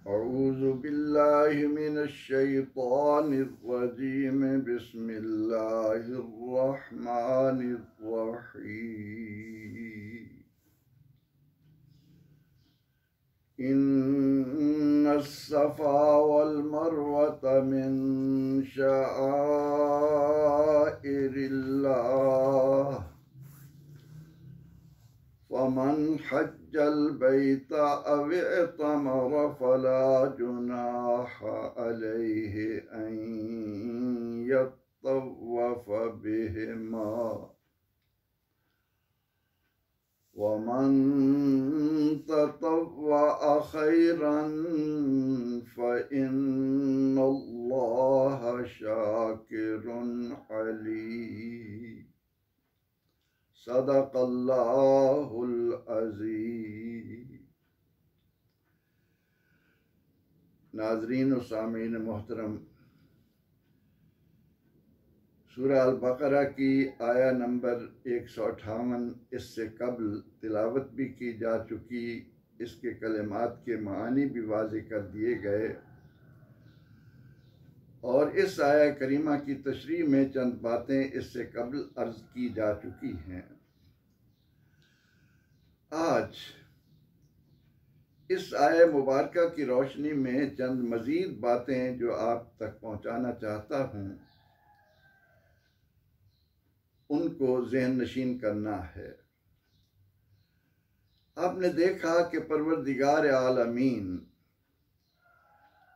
अऊज़ु बिल्लाहि मिनश शैतानिर रजीम बिस्मिल्लाहिर रहमानिर रहीम इन्नस सफ़ा वल मरवता मिन शआइरिल्लाह वमन हज्जल बैता अव इतमर फला जुनाह अलैहि अन यत्तवफ बिहिमा वमन ततव्वअ खैरन फ़इन्नल्लाह शाकिरुन अलीम। सदक़ल्लाहुल अज़ीम। नाज़रीन व सामीन मोहतरम, सूरह अल-बक़रा की आया नंबर 158 इससे कबल तिलावत भी की जा चुकी, इसके कलिमात के मानी भी वाज़े कर दिए गए और इस आया करीमा की तशरीह में चंद बातें इससे कबल अर्ज की जा चुकी हैं। आज इस आया मुबारका की रोशनी में चंद मज़ीद बातें जो आप तक पहुँचाना चाहता हूँ उनको ज़हन नशीन करना है। आपने देखा कि परवरदिगार आलमीन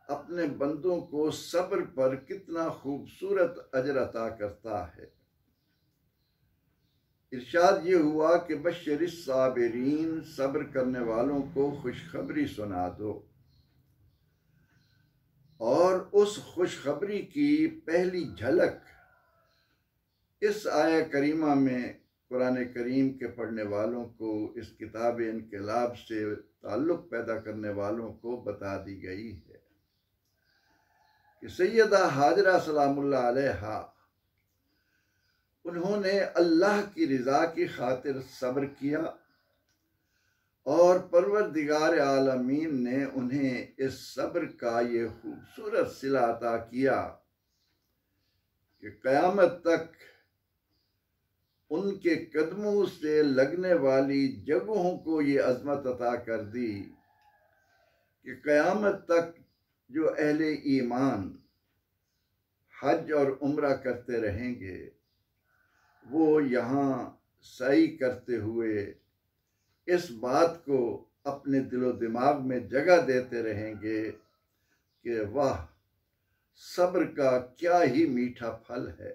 अपने बंदों को सब्र पर कितना खूबसूरत अजर अता करता है। इरशाद ये हुआ कि बश्शिरिस साबिरीन, सब्र करने वालों को खुशखबरी सुना दो। और उस खुशखबरी की पहली झलक इस आया करीमा में कुरान करीम के पढ़ने वालों को, इस किताब इनकलाब से ताल्लुक़ पैदा करने वालों को बता दी गई है कि सैयदा हाजरा सलामुल्लाह अलैहा, उन्होंने अल्लाह की रज़ा की खातिर सब्र किया और परवरदिगार आलमीन ने उन्हें इस सब्र का ये खूबसूरत सिला अता किया कि क़यामत तक उनके कदमों से लगने वाली जगहों को ये अज़मत अता कर दी कि क़यामत तक जो अहले ईमान हज और उम्रा करते रहेंगे वो यहाँ सही करते हुए इस बात को अपने दिलो दिमाग में जगह देते रहेंगे कि वाह, सब्र का क्या ही मीठा फल है।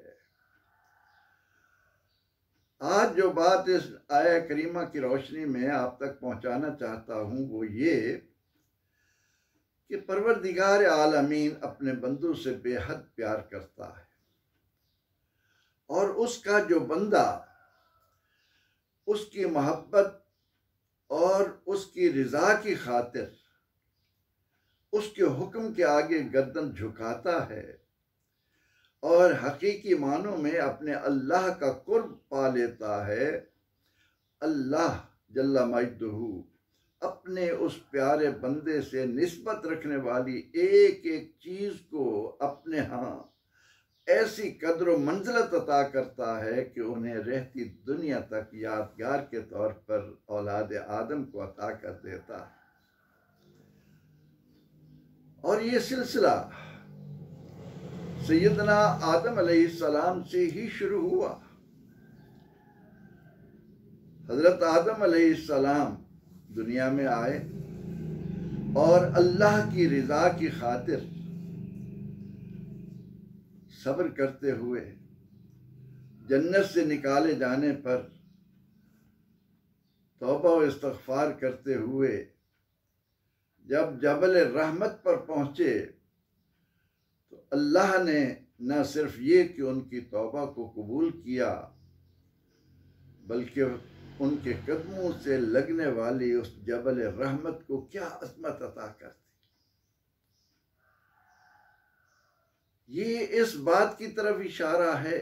आज जो बात इस आया करीमा की रोशनी में आप तक पहुंचाना चाहता हूं वो ये कि परवरदिगार आलमीन अपने बंदों से बेहद प्यार करता है और उसका जो बंदा उसकी मोहब्बत और उसकी रज़ा की खातिर उसके हुक्म के आगे गर्दन झुकाता है और हकीकी मानों में अपने अल्लाह का कुर्ब पा लेता है, अल्लाह जल्ला मजदहू अपने उस प्यारे बंदे से निस्बत रखने वाली एक एक चीज को अपने यहाँ ऐसी कद्र व मंज़िलत अता करता है कि उन्हें रहती दुनिया तक यादगार के तौर पर औलाद आदम को अता कर देता है। और ये सिलसिला सैयदना आदम अलैहिस्सलाम से ही शुरू हुआ। हजरत आदम अलैहिस्सलाम दुनिया में आए और अल्लाह की रज़ा की खातिर सब्र करते हुए जन्नत से निकाले जाने पर तौबा व इस्तग़फ़ार करते हुए जब जबल रहमत पर पहुंचे तो अल्लाह ने न सिर्फ ये कि उनकी तौबा को कबूल किया बल्कि उनके कदमों से लगने वाली उस जबल रहमत को क्या अज़मत अता कर दी। ये इस बात की तरफ इशारा है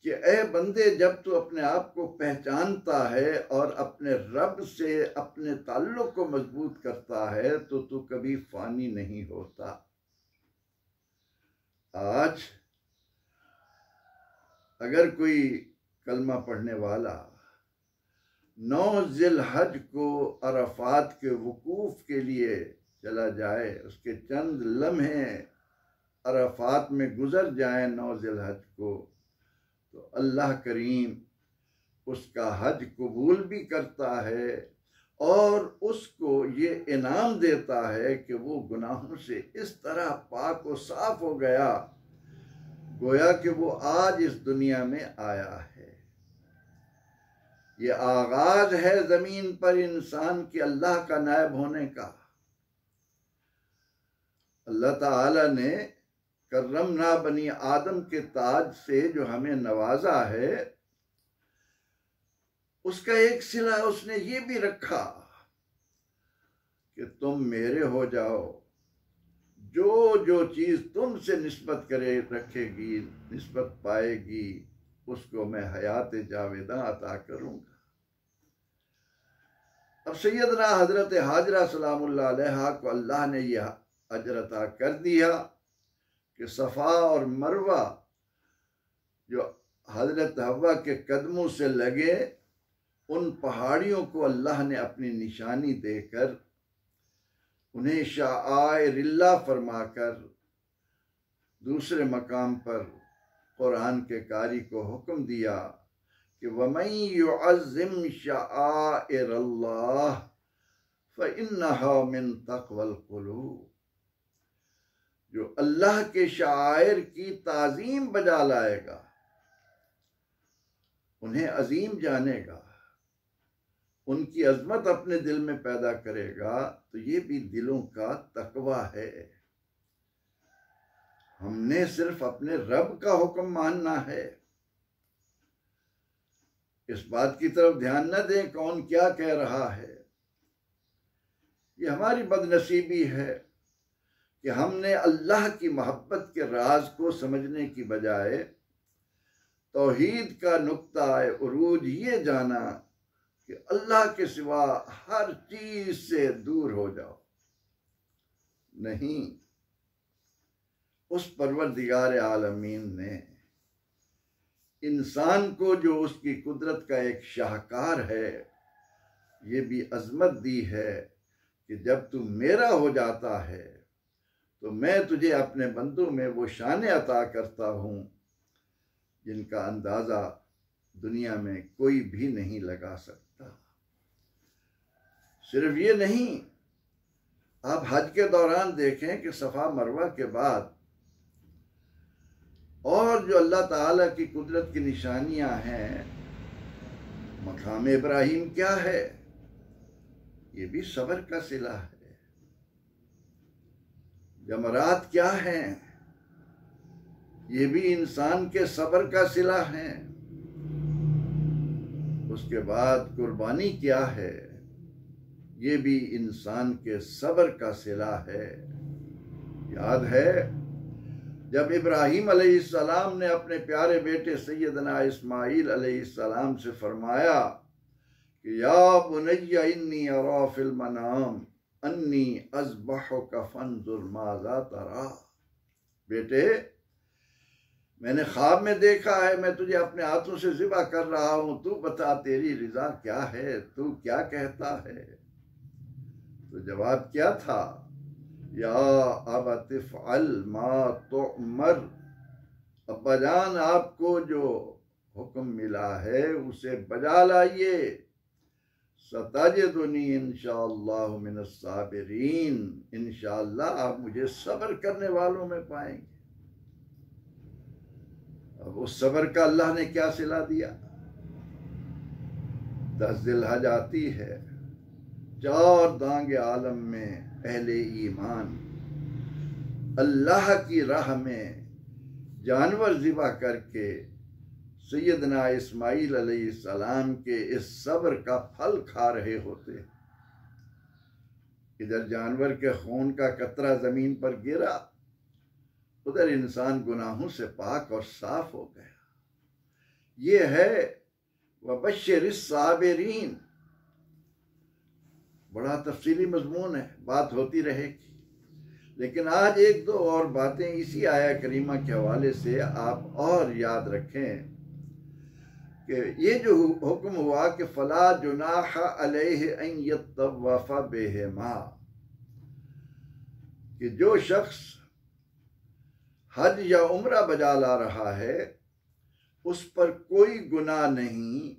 कि ए बंदे, जब तू अपने आप को पहचानता है और अपने रब से अपने ताल्लुक को मजबूत करता है तो तू कभी फानी नहीं होता। आज अगर कोई कलमा पढ़ने वाला 9 ज़िलहज को अरफात के वकूफ के लिए चला जाए, उसके चंद लम्हे अरफात में गुजर जाए 9 ज़िलहज को, तो अल्लाह करीम उसका हज कबूल भी करता है और उसको ये इनाम देता है कि वो गुनाहों से इस तरह पाक और साफ हो गया गोया कि वो आज इस दुनिया में आया है। ये आगाज है जमीन पर इंसान के अल्लाह का नायब होने का। अल्लाह ताला ने करमना बनी आदम के ताज से जो हमें नवाजा है, उसका एक सिला उसने ये भी रखा कि तुम मेरे हो जाओ, जो जो चीज तुमसे निस्बत करे रखेगी, निस्बत पाएगी, उसको मैं हयात जावेदा अता करूंगा। अब सैयदना हजरत हाजरा सलामुल्लाह अलैहा को अल्लाह ने यह अजर अता कर दिया कि सफ़ा और मरवा जो हजरत हव्वा के कदमों से लगे, उन पहाड़ियों को अल्लाह ने अपनी निशानी देकर उन्हें शाआइरिल्लाह फरमाकर दूसरे मकाम पर कुरान के कारी को हुक्म दिया कि वमन युअज़्ज़िम शाआइरल्लाह फ़इन्नहा मिन तक़वल क़ुलूब। जो अल्लाह के शायर की ताज़ीम बजा लाएगा, उन्हें अजीम जानेगा, उनकी अजमत अपने दिल में पैदा करेगा, तो ये भी दिलों का तकवा है। हमने सिर्फ अपने रब का हुक्म मानना है। इस बात की तरफ ध्यान न दें कौन क्या कह रहा है। ये हमारी बदनसीबी है कि हमने अल्लाह की मोहब्बत के राज को समझने की बजाय तौहीद का नुक्ता उरूज ये जाना कि अल्लाह के सिवा हर चीज से दूर हो जाओ। नहीं, उस परवरदिगार आलमीन ने इंसान को जो उसकी कुदरत का एक शाहकार है, ये भी अजमत दी है कि जब तू मेरा हो जाता है तो मैं तुझे अपने बंदों में वो शान अता करता हूँ जिनका अंदाज़ा दुनिया में कोई भी नहीं लगा सकता। सिर्फ ये नहीं, आप हज के दौरान देखें कि सफ़ा मरवा के बाद और जो अल्लाह ताला की कुदरत की निशानियां हैं, मकाम इब्राहिम क्या है, ये भी सब्र का सिला है। जमरात क्या हैं, ये भी इंसान के सब्र का सिला है। उसके बाद कुर्बानी क्या है, ये भी इंसान के सब्र का सिला है। याद है जब इब्राहिम अलैहिस्सलाम ने अपने प्यारे बेटे सैयदना इस्माइल अलैहिस्सलाम से फरमाया कि या बुनय्या इन्नी अरा फिल मनाम अन्नी अज़बहुका फंजुर माज़ा तरा। बेटे, मैंने ख्वाब में देखा है मैं तुझे अपने हाथों से ज़िबा कर रहा हूं, तू बता तेरी रिजा क्या है, तू क्या कहता है। तो जवाब क्या था, या अबत फ़अल मा तुअमर। अब्बा जान, आपको जो हुक्म मिला है उसे बजा लाइए। सताजिदुनी इंशाअल्लाह मिनस साबिरीन। इंशाअल्लाह आप मुझे सब्र करने वालों में पाएंगे। अब उस सब्र का अल्लाह ने क्या सिला दिया। 10 ज़िलहज आती है, 4 दांगे आलम में अहले ईमान अल्लाह की राह में जानवर ज़िबा करके सैयदना इस्माइल अलैहिस्सलाम के इस सब्र का फल खा रहे होते। इधर जानवर के खून का कतरा जमीन पर गिरा, उधर इंसान गुनाहों से पाक और साफ हो गया। ये है वबश्शिर साबिरीन। बड़ा तफसीली मजमून है, बात होती रहेगी, लेकिन आज एक दो और बातें इसी आया करीमा के हवाले से आप और याद रखें कि ये जो हुक्म हुआ कि फला जुनाह अलैहि अन यतवफ़ बिहिमा, कि जो शख्स हज या उम्रा बजा ला रहा है उस पर कोई गुनाह नहीं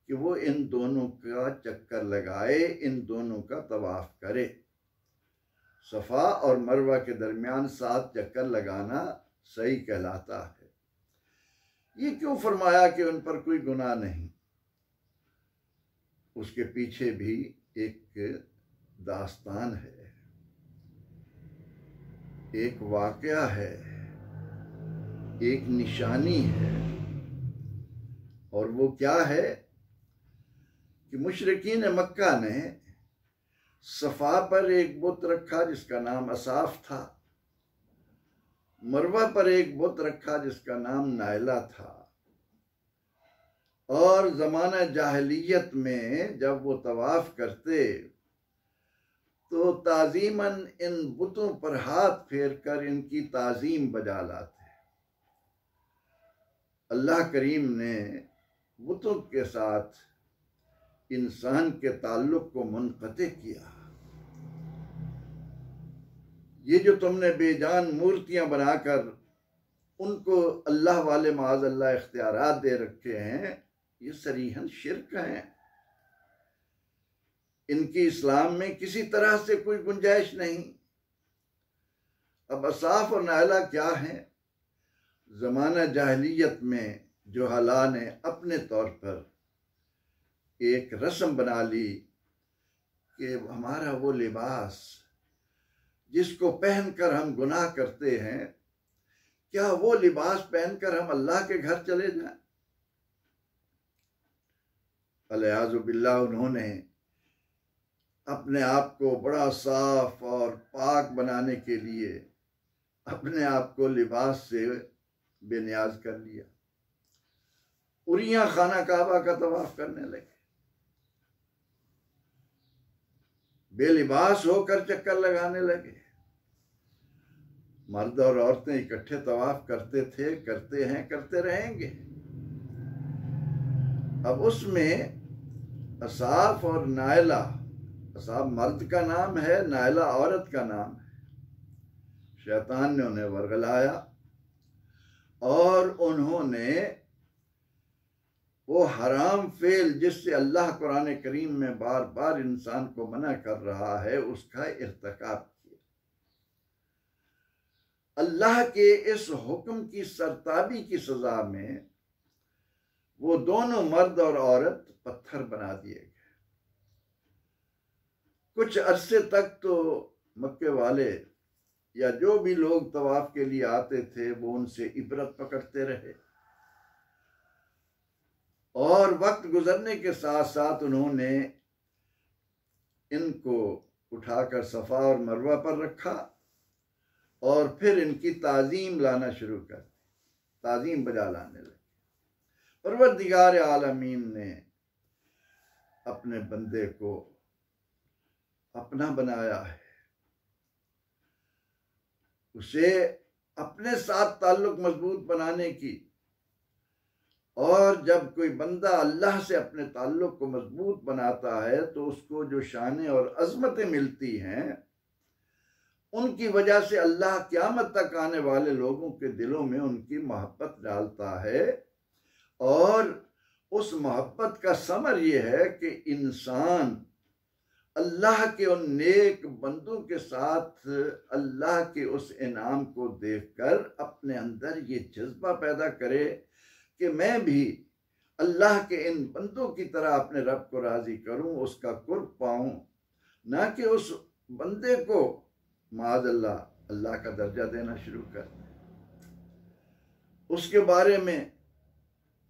कि वो इन दोनों का चक्कर लगाए, इन दोनों का तवाफ करे। सफ़ा और मरवा के दरमियान 7 चक्कर लगाना सही कहलाता है। ये क्यों फरमाया कि उन पर कोई गुनाह नहीं? उसके पीछे भी एक दास्तान है, एक वाक़या है, एक निशानी है। और वो क्या है कि मुशरिकीन मक्का ने सफ़ा पर एक बुत रखा जिसका नाम असाफ था, मरवा पर एक बुत रखा जिसका नाम नायला था। और ज़माना जाहिलियत में जब वो तवाफ करते तो ताज़ीमन इन बुतों पर हाथ फेर कर इनकी ताज़ीम बजा लाते। अल्लाह करीम ने बुतों के साथ इंसान के ताल्लुक को मुनक़ते किया। ये जो तुमने बेजान मूर्तियां बनाकर उनको अल्लाह वाले माज़अल्लाह इख्तियारात दे रखे हैं, ये सरीहन शिर्क हैं। इनकी इस्लाम में किसी तरह से कोई गुंजाइश नहीं। अब असाफ और नायला क्या है? ज़माना जाहिलियत में जो हला ने अपने तौर पर एक रस्म बना ली कि हमारा वो लिबास जिसको पहनकर हम गुनाह करते हैं, क्या वो लिबास पहनकर हम अल्लाह के घर चले जाएं? अलियाज़ु बिल्लाह उन्होंने अपने आप को बड़ा साफ और पाक बनाने के लिए अपने आप को लिबास से बेनियाज कर लिया। उरियां खाना काबा का तवाफ करने लगे, बेलिबास होकर चक्कर लगाने लगे। मर्द और औरतें इकट्ठे तवाफ करते थे, करते हैं, करते रहेंगे। अब उसमें असाफ और नायला, असाफ मर्द का नाम है, नायला औरत का नाम है। शैतान ने उन्हें वर्गलाया और उन्होंने वो हराम फेल जिससे अल्लाह कुरान करीम में बार बार इंसान को मना कर रहा है, उसका इर्तिकाब किया। अल्लाह के इस हुक्म की सरताबी की सजा में वो दोनों मर्द और औरत पत्थर बना दिए गए। कुछ अरसे तक तो मक्के वाले या जो भी लोग तवाफ के लिए आते थे वो उनसे इबरत पकड़ते रहे, और वक्त गुजरने के साथ साथ उन्होंने इनको उठाकर सफ़ा और मरवा पर रखा और फिर इनकी ताज़ीम लाना शुरू कर दी, ताज़ीम बजा लाने लगे। परवरदिगार आलमीन ने अपने बंदे को अपना बनाया है, उसे अपने साथ ताल्लुक मजबूत बनाने की। और जब कोई बंदा अल्लाह से अपने ताल्लुक को मजबूत बनाता है तो उसको जो शाने और अज़मतें मिलती हैं उनकी वजह से अल्लाह क़यामत तक आने वाले लोगों के दिलों में उनकी मोहब्बत डालता है। और उस मोहब्बत का समर ये है कि इंसान अल्लाह के उन नेक बंदों के साथ अल्लाह के उस इनाम को देखकर अपने अंदर ये जज्बा पैदा करे कि मैं भी अल्लाह के इन बंदों की तरह अपने रब को राज़ी करूं, उसका कुर्ब पाऊं, ना कि उस बंदे को माज़अल्लाह अल्लाह का दर्जा देना शुरू कर, उसके बारे में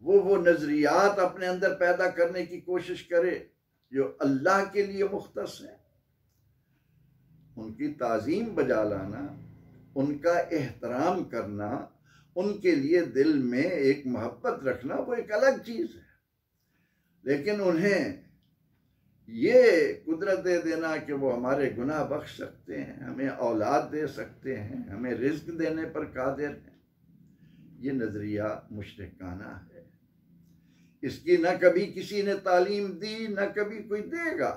वो नज़रियात अपने अंदर पैदा करने की कोशिश करे जो अल्लाह के लिए मुख्तस है। उनकी ताज़ीम बजा लाना, उनका एहतराम करना, उनके लिए दिल में एक मोहब्बत रखना वो एक अलग चीज है, लेकिन उन्हें ये कुदरत दे देना कि वो हमारे गुनाह बख्श सकते हैं, हमें औलाद दे सकते हैं, हमें रिज्क देने पर कादिर हैं, ये नजरिया मुशरिकाना है। इसकी न कभी किसी ने तालीम दी, न कभी कोई देगा।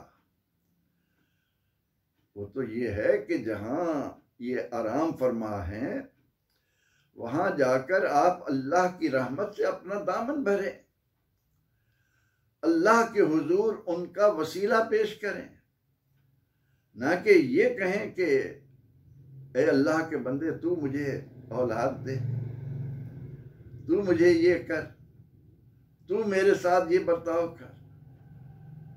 वो तो ये है कि जहां ये आराम फरमा है वहां जाकर आप अल्लाह की रहमत से अपना दामन भरें, अल्लाह के हुजूर उनका वसीला पेश करें, ना कि ये कहें कि ए अल्लाह के बंदे तू मुझे औलाद दे, तू मुझे ये कर, तू मेरे साथ ये बर्ताव कर।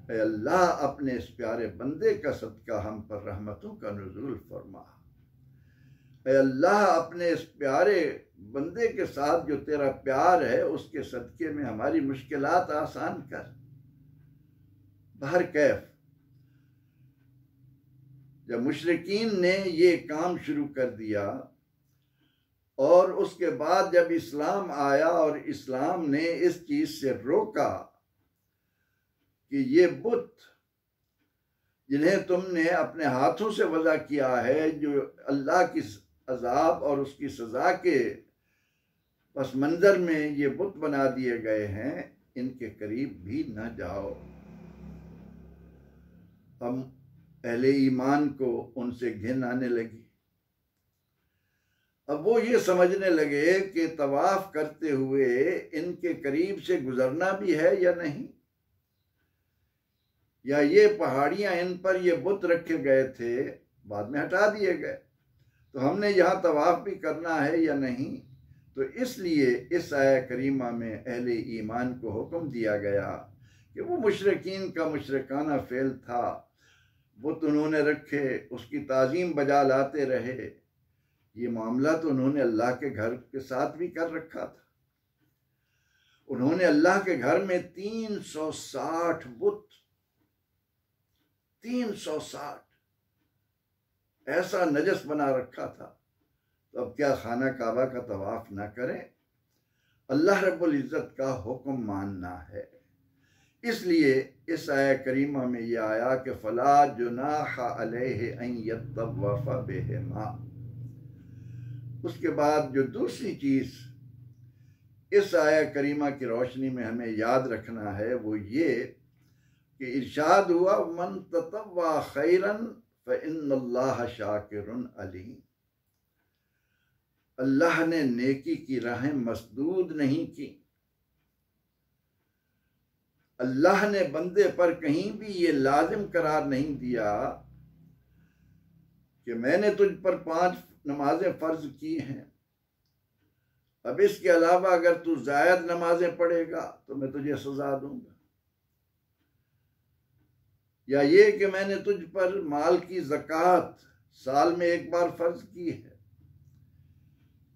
ए अल्लाह अपने इस प्यारे बंदे का सदका हम पर रहमतों का नुज़ूल फरमा। ए अल्लाह अपने इस प्यारे बंदे के साथ जो तेरा प्यार है उसके सदके में हमारी मुश्किलात आसान कर। बहर कैफ जब मुशरिकीन ने ये काम शुरू कर दिया और उसके बाद जब इस्लाम आया और इस्लाम ने इस चीज से रोका कि ये बुत जिन्हें तुमने अपने हाथों से वज़ा किया है, जो अल्लाह की अजाब और उसकी सजा के पस मंजर में ये बुत बना दिए गए हैं, इनके करीब भी न जाओ। हम पहले ईमान को उनसे घिन आने लगी। अब वो ये समझने लगे कि तवाफ करते हुए इनके करीब से गुजरना भी है या नहीं, या ये पहाड़ियां इन पर ये बुत रखे गए थे बाद में हटा दिए गए, तो हमने यहाँ तवाफ भी करना है या नहीं। तो इसलिए इस आया करीमा में अहले ईमान को हुक्म दिया गया कि वो मुशरिकीन का मुशरिकाना फेल था, बुत उन्होंने रखे, उसकी ताजीम बजा लाते रहे। ये मामला तो उन्होंने अल्लाह के घर के साथ भी कर रखा था। उन्होंने अल्लाह के घर में 360 बुत, 360 ऐसा नजस बना रखा था। तो अब क्या खाना काबा का तवाफ ना करें? अल्लाह रब्बुल इज़्ज़त का हुक्म मानना है। इसलिए इस आया करीमा में यह आया कि फला जुनाह अलैहि अन यतवफ़ बिहिमा। उसके बाद जो दूसरी चीज इस आया करीमा की रोशनी में हमें याद रखना है वो ये कि इरशाद हुआ मन ततव्वा खैरन फ़इन्नल्लाह शाकिरुन अलीम। अल्लाह ने नेकी की राहें मसदूद नहीं की। अल्लाह ने बंदे पर कहीं भी ये लाजिम करार नहीं दिया कि मैंने तुझ पर 5 नमाजें फर्ज की हैं, अब इसके अलावा अगर तू जायद नमाजें पढ़ेगा तो मैं तुझे सजा दूंगा। या ये कि मैंने तुझ पर माल की ज़कात साल में एक बार फर्ज की है,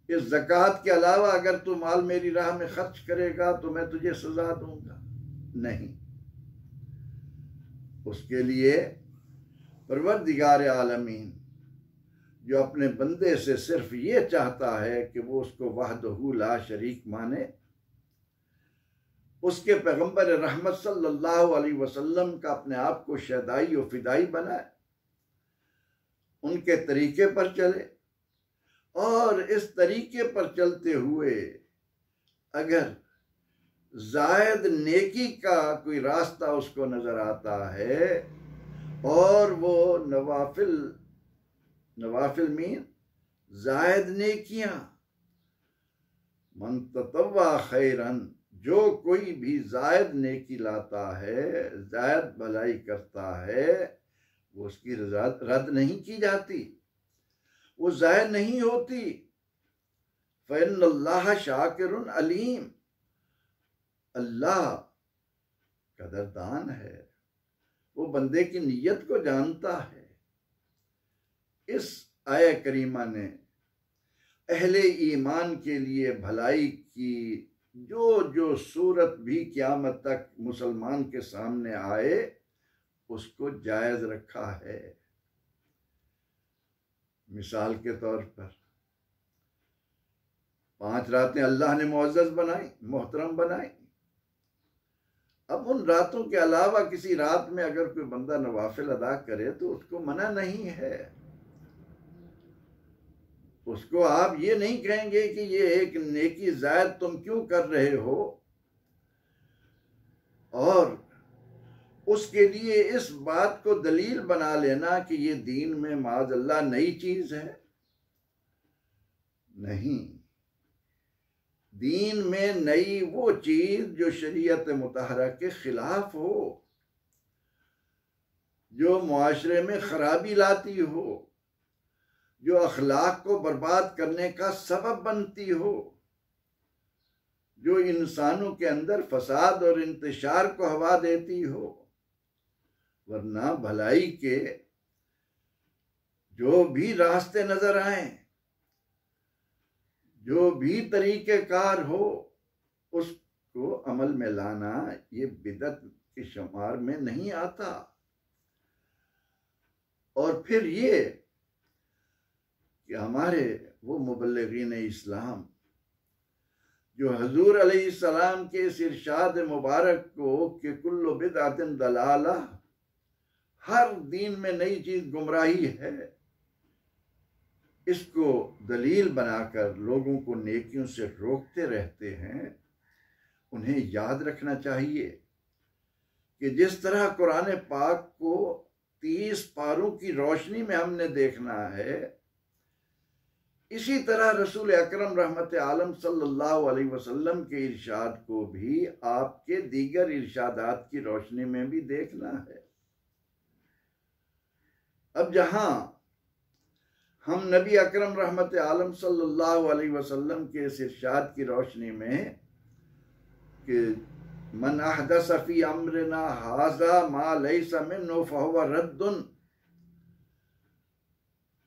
इस ज़कात के अलावा अगर तू माल मेरी राह में खर्च करेगा तो मैं तुझे सजा दूंगा। नहीं, उसके लिए परवरदिगार आलमीन जो अपने बंदे से सिर्फ ये चाहता है कि वो उसको वहदहू ला शरीक माने, उसके पैगंबर रहमत सल्लल्लाहु अलैहि वसल्लम का अपने आप को शहदाई और फिदाई बनाए, उनके तरीके पर चले, और इस तरीके पर चलते हुए अगर जायद नेकी का कोई रास्ता उसको नजर आता है और वो नवाफिल मीन जायद नेकियां, मन ततव्वा खैरन, जो कोई भी जायद नेकी लाता है, जायद भलाई करता है, वो उसकी रद्द नहीं की जाती, वो जायद नहीं होती। फ़इन्नल्लाह शाकिरुन अलीम, अल्लाह कदरदान है, वो बंदे की नीयत को जानता है। इस आया करीमा ने अहले ईमान के लिए भलाई की जो जो सूरत भी क़यामत तक मुसलमान के सामने आए उसको जायज़ रखा है। मिसाल के तौर पर 5 रातें अल्लाह ने मुअज़्ज़ज़ बनाई, मोहतरम बनाई। अब उन रातों के अलावा किसी रात में अगर कोई बंदा नवाफिल अदा करे तो उसको मना नहीं है। उसको आप ये नहीं कहेंगे कि ये एक नेकी ज़ायद तुम क्यों कर रहे हो, और उसके लिए इस बात को दलील बना लेना कि ये दीन में माज़अल्लाह नई चीज है। नहीं, दीन में नई वो चीज जो शरीयत मुतहरा के खिलाफ हो, जो मुआशरे में खराबी लाती हो, जो अखलाक को बर्बाद करने का सबब बनती हो, जो इंसानों के अंदर फसाद और इंतशार को हवा देती हो। वरना भलाई के जो भी रास्ते नजर आए, जो भी तरीक़ेकार हो, उसको अमल में लाना ये बिदअत के शुमार में नहीं आता। और फिर ये कि हमारे वो मुबल्लिगीन इस्लाम जो हजूर अलैहिस्सलाम के इस इरशाद मुबारक को कि कुल्लु बिदअतिन दलाला, हर दीन में नई चीज गुमराही है, इसको दलील बनाकर लोगों को नेकियों से रोकते रहते हैं। उन्हें याद रखना चाहिए कि जिस तरह कुरान पाक को 30 पारों की रोशनी में हमने देखना है, इसी तरह रसूल अकरम रहमत आलम सल्लल्लाहु अलैहि वसल्लम के इरशाद को भी आपके दीगर इरशादात की रोशनी में भी देखना है। अब जहां हम नबी अकरम रहमत आलम सल्लल्लाहु अलैहि वसल्लम के इस इरशाद की रोशनी में कि मन अहदस फी अम्रिना हाज़ा मा लैसा मिन्हु फहुव रद्दुन,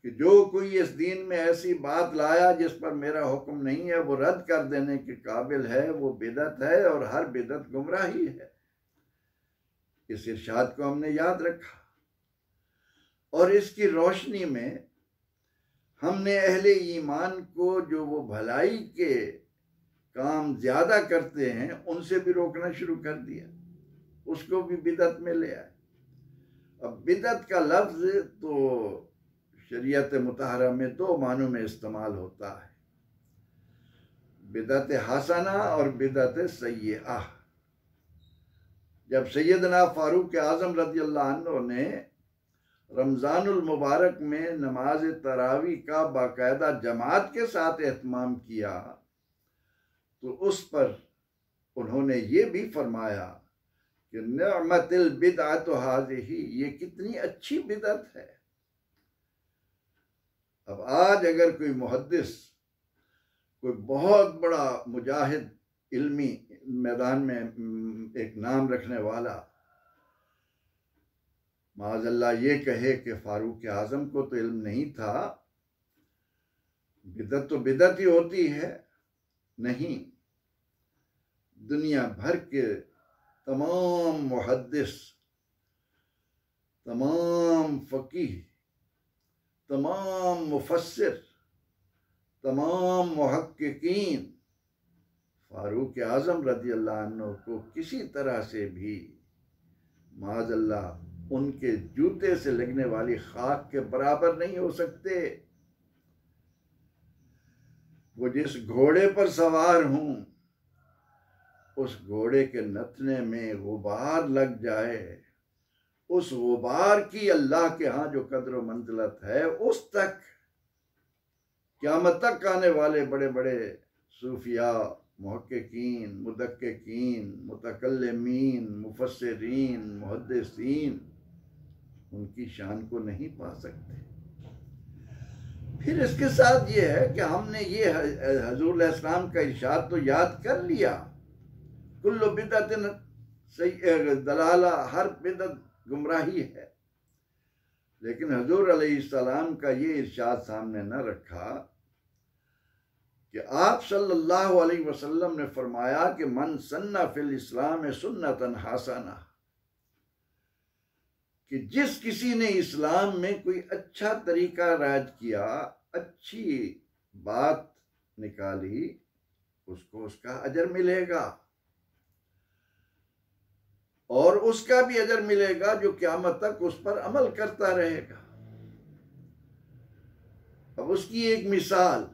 कि जो कोई इस दीन में ऐसी बात लाया जिस पर मेरा हुक्म नहीं है, वो रद्द कर देने के काबिल है, वो बिदअत है और हर बिदअत गुमराही है। इस इरशाद को हमने याद रखा और इसकी रोशनी में हमने अहले ईमान को जो वो भलाई के काम ज्यादा करते हैं उनसे भी रोकना शुरू कर दिया, उसको भी बिदअत में ले आए। अब बिदअत का लफ्ज तो शरीयत मुतहरा में 2 मानों में इस्तेमाल होता है, बिदअत हसना और बिदअत सय्यआ। जब सैयदना फारूक आज़म रज़ियल्लाहु अन्हु ने रमज़ानुल मुबारक में नमाज तरावी का बाकायदा जमात के साथ एहतमाम किया, तो उस पर उन्होंने ये भी फरमाया कि निअमतिल बिदअतु हाज़िही, ये कितनी अच्छी बिदअत है। अब आज अगर कोई मुहद्दिस, कोई बहुत बड़ा मुजाहिद, इल्मी मैदान में एक नाम रखने वाला, माज़अल्लाह ये कहे कि फारूक आज़म को तो इल्म नहीं था, बिदअत तो बिदअत ही होती है। नहीं, दुनिया भर के तमाम मुहद्दिस, तमाम फकीह, तमाम मुफस्सिर, तमाम मुहक्किकीन फारूक आज़म रज़ियल्लाहु अन्हु को किसी तरह से भी माज़अल्लाह उनके जूते से लगने वाली खाक के बराबर नहीं हो सकते। वो जिस घोड़े पर सवार हूं, उस घोड़े के नथने में गुबार लग जाए, उस गुबार की अल्लाह के यहाँ जो कद्र व मंजिलत है, उस तक क़यामत तक आने वाले बड़े बड़े सूफिया, मुहक्किकीन, मुदक्किकीन, मुतकल्लिमीन, मुफस्सिरीन, मुहद्दिसीन उनकी शान को नहीं पा सकते। फिर इसके साथ ये है कि हमने ये हजूर अलैहिस्सलाम का इरशाद तो याद कर लिया, कुल्लु बिदअतिन दलाला, हर बिदअत गुमराही है, लेकिन हजूर अलैहिस्सलाम का ये इरशाद सामने न रखा कि आप सल्लल्लाहु अलैहि वसल्लम ने फरमाया कि मन सन्ना फिल इस्लाम सुन्नतन हसना, कि जिस किसी ने इस्लाम में कोई अच्छा तरीका राज किया, अच्छी बात निकाली उसको उसका अजर मिलेगा, और उसका भी अजर मिलेगा जो क़यामत तक उस पर अमल करता रहेगा। अब उसकी एक मिसाल,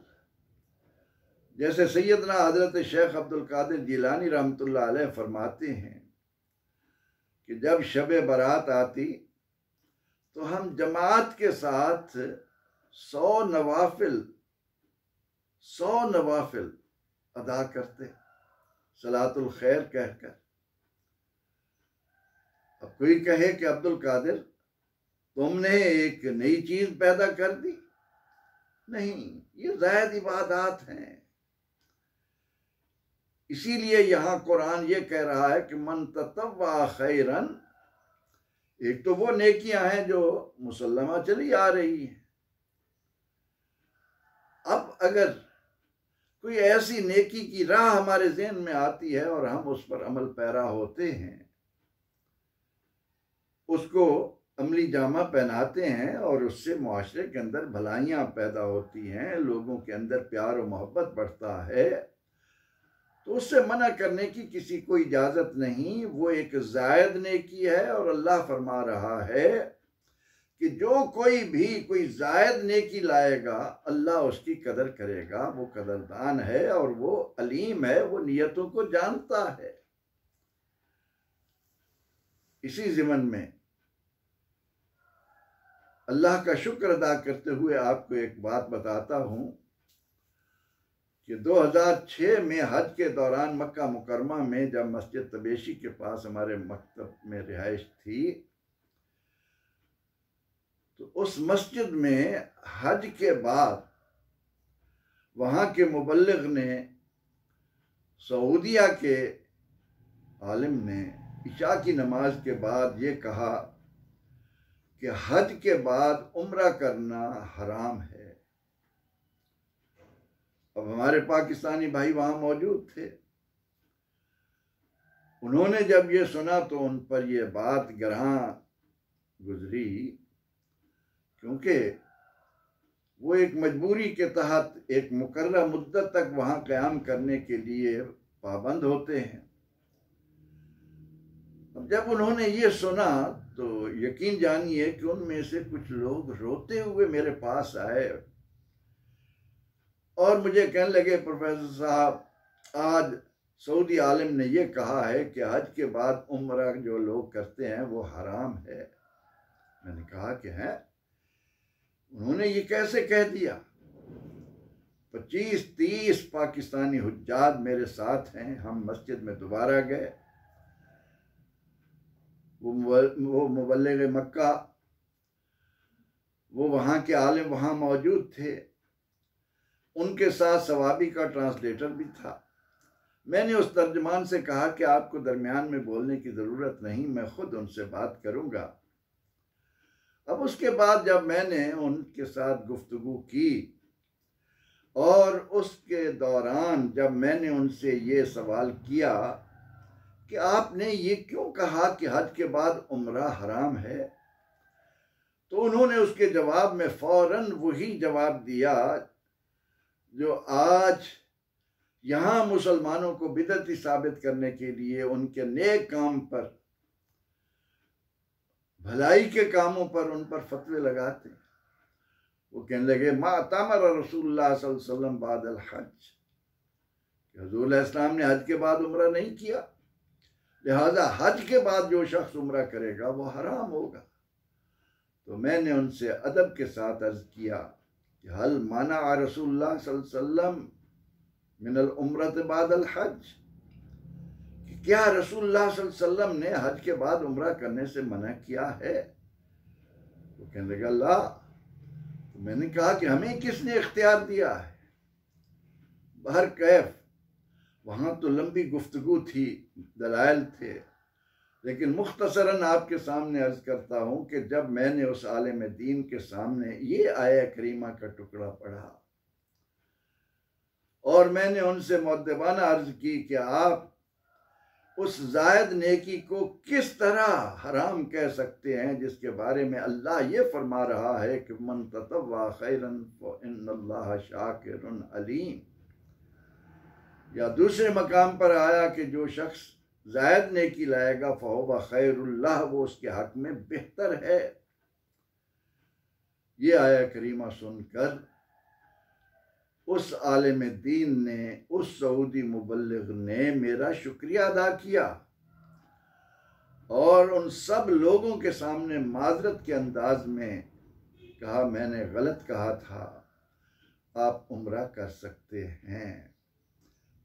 जैसे सैयदना हजरत शेख अब्दुल कादिर जिलानी रहमतुल्लाह अलैह फरमाते हैं कि जब शब बारात आती तो हम जमात के साथ 100 नवाफिल अदा करते, सलातुल खैर कहकर। अब कोई कहे कि अब्दुल कादिर तुमने एक नई चीज पैदा कर दी, नहीं, ये ज़ायद इबादत हैं। इसीलिए यहां कुरान ये कह रहा है कि मन ततव्वा खैरन, एक तो वो नेकियां हैं जो मुसल्लमा चली आ रही हैं। अब अगर कोई ऐसी नेकी की राह हमारे ज़हन में आती है और हम उस पर अमल पैरा होते हैं, उसको अमली जामा पहनाते हैं और उससे मुआशरे के अंदर भलाइयाँ पैदा होती हैं, लोगों के अंदर प्यार और मोहब्बत बढ़ता है, तो उससे मना करने की किसी को इजाज़त नहीं। वो एक ज़ायद नेकी है और अल्लाह फरमा रहा है कि जो कोई भी कोई ज़ायद नेकी लाएगा अल्लाह उसकी कदर करेगा। वो कदरदान है और वो अलीम है, वो नियतों को जानता है। इसी ज़िमन में अल्लाह का शुक्र अदा करते हुए आपको एक बात बताता हूँ कि 2006 में हज के दौरान मक्का मुकरमा में जब मस्जिद तबेशी के पास हमारे मकतब में रिहाइश थी, तो उस मस्जिद में हज के बाद वहाँ के मुबल्लिग ने, सऊदिया के आलिम ने इशा की नमाज के बाद ये कहा कि हज के बाद उम्रा करना हराम है। अब हमारे पाकिस्तानी भाई वहां मौजूद थे, उन्होंने जब ये सुना तो उन पर यह बात ग्रहां गुजरी, क्योंकि वो एक मजबूरी के तहत एक मुकर्रर मुद्दत तक वहां क़याम करने के लिए पाबंद होते हैं। अब जब उन्होंने ये सुना तो यकीन जानिए कि उनमें से कुछ लोग रोते हुए मेरे पास आए और मुझे कहने लगे, प्रोफेसर साहब, आज सऊदी आलिम ने यह कहा है कि हज के बाद उम्रा जो लोग करते हैं वो हराम है। मैंने कहा कि है, उन्होंने ये कैसे कह दिया? 25-30 पाकिस्तानी हुज्जाज मेरे साथ हैं। हम मस्जिद में दोबारा गए, वो मुबल्लिग मक्का, वो वहाँ के आलिम वहाँ मौजूद थे, उनके साथ सवाबी का ट्रांसलेटर भी था। मैंने उस तर्जमान से कहा कि आपको दरमियान में बोलने की ज़रूरत नहीं, मैं खुद उनसे बात करूँगा। अब उसके बाद जब मैंने उनके साथ गुफ्तगू की और उसके दौरान जब मैंने उनसे ये सवाल किया कि आपने ये क्यों कहा कि हज के बाद उम्रा हराम है, तो उन्होंने उसके जवाब में फौरन वही जवाब दिया जो आज यहाँ मुसलमानों को बिदअती साबित करने के लिए उनके नेक काम पर, भलाई के कामों पर उन पर फतवे लगाते। वो कहने लगे, मा तमर रसूलुल्लाह सल्लल्लाहु अलैहि वसल्लम बादल हज, हुज़ूर इस्लाम ने हज के बाद उम्रा नहीं किया, लिहाजा हज के बाद जो शख्स उम्रा करेगा वो हराम होगा। तो मैंने उनसे अदब के साथ अर्ज किया कि हल माना रसूलुल्लाह सल्लल्लाहु अलैहि वसल्लम मिनल उम्रत बादल हज, क्या रसूलुल्लाह सल्लल्लाहु अलैहि वसल्लम ने हज के बाद उम्रा करने से मना किया है? तो कहने लगा ला। तो मैंने कहा कि हमें किसने इख्तियार दिया है? बहर कैफ वहाँ तो लंबी गुफ्तगू थी, दलाइल थे, लेकिन मुख्तसरन आपके सामने अर्ज करता हूँ कि जब मैंने उस आलिम दीन के सामने ये आया करीमा का टुकड़ा पढ़ा और मैंने उनसे मुअद्दबाना अर्ज की कि आप उस जायद नेकी को किस तरह हराम कह सकते हैं जिसके बारे में अल्लाह ये फरमा रहा है कि मन ततव्वा खैरन फइन्नल्लाह शाकिरुन अलीम। या दूसरे मकाम पर आया कि जो शख्स ज़ायद नेकी लाएगा फ़हुवा खैरुल्लाह, वो उसके हक में बेहतर है। ये आया करीमा सुनकर उस आलिम दीन ने, उस सऊदी मुबल्लिग ने मेरा शुक्रिया अदा किया और उन सब लोगों के सामने माजरत के अंदाज में कहा, मैंने गलत कहा था, आप उम्रा कर सकते हैं।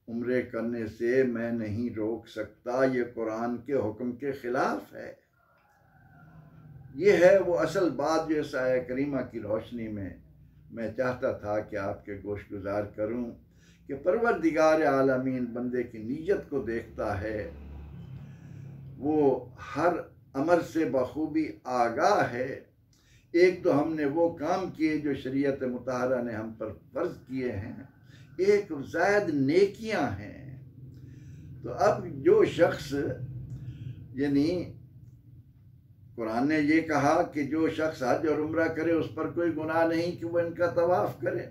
उम्रे करने से मैं नहीं रोक सकता, ये कुरान के हुक्म के खिलाफ है। ये है वो असल बात जो इस आया करीमा की रोशनी में मैं चाहता था कि आपके गोशगुजार करूं कि परवरदिगार आलमीन बंदे की नीयत को देखता है, वो हर अमर से बखूबी आगाह है। एक तो हमने वो काम किए जो शरीयत मुताहरा ने हम पर फर्ज किए हैं, एक ज़ायद नेकियां हैं। तो अब जो शख्स, यानी कुरान ने ये कहा कि जो शख्स हज और उम्रा करे उस पर कोई गुनाह नहीं कि वो इनका तवाफ करे।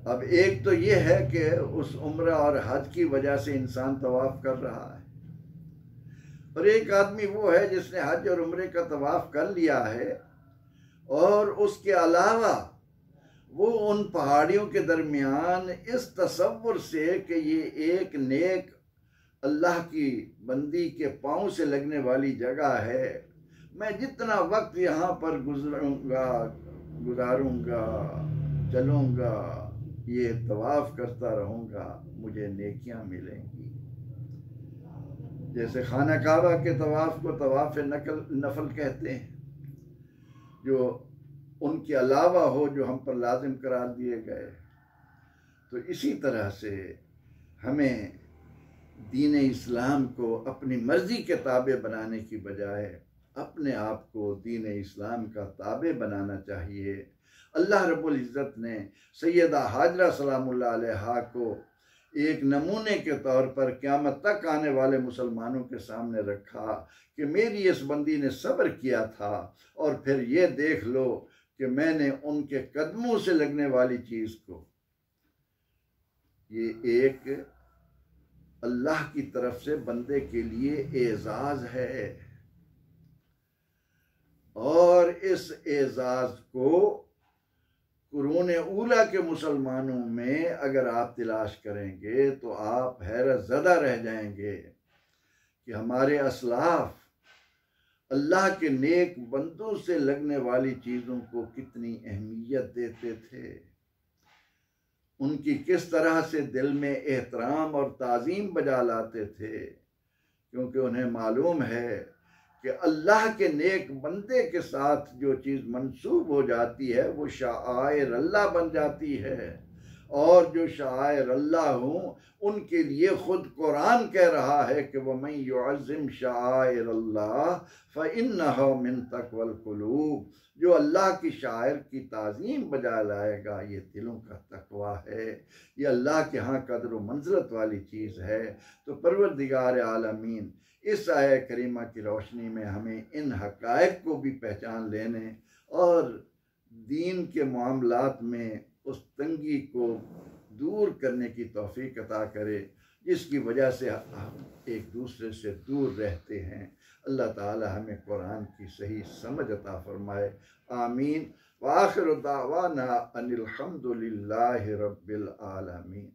अब एक तो ये है कि उस उम्रा और हज की वजह से इंसान तवाफ कर रहा है, और एक आदमी वो है जिसने हज और उम्रे का तवाफ कर लिया है और उसके अलावा वो उन पहाड़ियों के दरमियान इस तसव्वुर से कि ये एक नेक अल्लाह की बंदी के पाँव से लगने वाली जगह है, मैं जितना वक्त यहाँ पर गुजारूंगा चलूँगा, ये तवाफ करता रहूँगा, मुझे नेकियां मिलेंगी। जैसे खाना काबा के तवाफ को तवाफ नफल कहते हैं, जो उनके अलावा हो, जो हम पर लाजिम करार दिए गए। तो इसी तरह से हमें दीन इस्लाम को अपनी मर्जी के ताबे बनाने की बजाय अपने आप को दीन इस्लाम का ताबे बनाना चाहिए। अल्लाह रब्बुल इज़्ज़त ने सैयदा हाजरा सलामुल्लाह अलैहा को एक नमूने के तौर पर क़यामत तक आने वाले मुसलमानों के सामने रखा कि मेरी इस बंदी ने सब्र किया था, और फिर ये देख लो कि मैंने उनके कदमों से लगने वाली चीज़ को, ये एक अल्लाह की तरफ से बंदे के लिए एजाज़ है, और इस एजाज़ को कुरून ऊला के मुसलमानों में अगर आप तलाश करेंगे तो आप हैरत ज़दा रह जाएंगे कि हमारे असलाफ अल्लाह के नेक बंदों से लगने वाली चीज़ों को कितनी अहमियत देते थे, उनकी किस तरह से दिल में एहतराम और ताज़ीम बजा लाते थे, क्योंकि उन्हें मालूम है कि अल्लाह के नेक बंदे के साथ जो चीज़ मंसूब हो जाती है वो शाआइर अल्लाह बन जाती है, और जो शाआइर अल्लाह हों उनके लिए खुद कुरान कह रहा है कि वमन युअज़्ज़िम शाआइर अल्लाह फ़इन्नहा मिन तक़वल क़ुलूब, जो अल्लाह की शायर की ताज़ीम बजा लाएगा ये दिलों का तकवा है, ये अल्लाह के यहाँ कदर व मंज़िलत वाली चीज़ है। तो परवरदिगार आलमीन इस आया करीमा की रोशनी में हमें इन हक़ाइक़ को भी पहचान लेने और दीन के मामलात में उस तंगी को दूर करने की तौफीक अता करे जिसकी वजह से हम एक दूसरे से दूर रहते हैं। अल्लाह ताला हमें कुरान की सही समझ अता फरमाए। आमीन। व आखिरु दावाना अनिल हम्दुलिल्लाहि रब्बिल आलमीन।